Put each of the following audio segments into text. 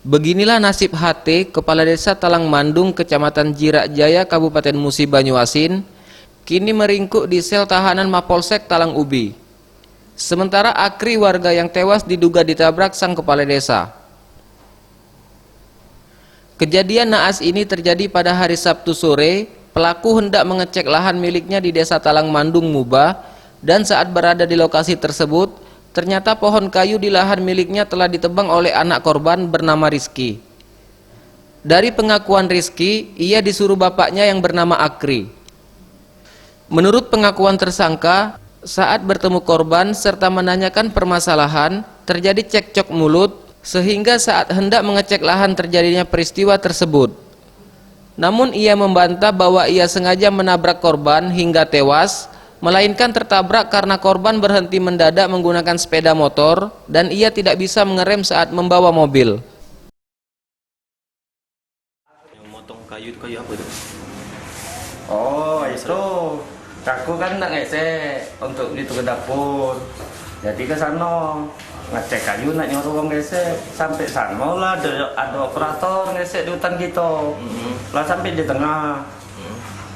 Beginilah nasib HT, Kepala Desa Talang Mandung, Kecamatan Jirak Jaya, Kabupaten Musi Banyuasin, kini meringkuk di sel tahanan Mapolsek Talang Ubi. Sementara Akri, warga yang tewas, diduga ditabrak sang kepala desa. Kejadian naas ini terjadi pada hari Sabtu sore. Pelaku hendak mengecek lahan miliknya di Desa Talang Mandung, Muba, dan saat berada di lokasi tersebut, ternyata pohon kayu di lahan miliknya telah ditebang oleh anak korban bernama Rizky. Dari pengakuan Rizky, ia disuruh bapaknya yang bernama Akri. Menurut pengakuan tersangka, saat bertemu korban serta menanyakan permasalahan, terjadi cekcok mulut, sehingga saat hendak mengecek lahan terjadinya peristiwa tersebut. Namun ia membantah bahwa ia sengaja menabrak korban hingga tewas, melainkan tertabrak karena korban berhenti mendadak menggunakan sepeda motor dan ia tidak bisa mengerem saat membawa mobil. Yang motong kayu itu kayu apa itu? Oh itu, aku kan nak ngesek untuk itu ke dapur. Jadi ke sana ngecek kayu nak nyuruh orang ngesek. Sampai sana lah ada operator ngesek di hutan gitu. Lah sampai di tengah.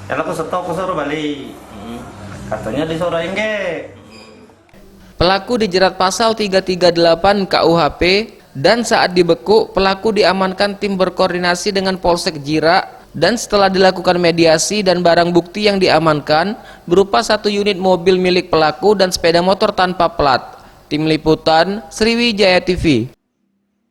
Yang aku stop, aku suruh balik. Katanya disuruh enggak. Pelaku dijerat pasal 338 KUHP dan saat dibekuk pelaku diamankan tim berkoordinasi dengan Polsek Jirak, dan setelah dilakukan mediasi dan barang bukti yang diamankan berupa 1 unit mobil milik pelaku dan sepeda motor tanpa plat. Tim Liputan Sriwijaya TV.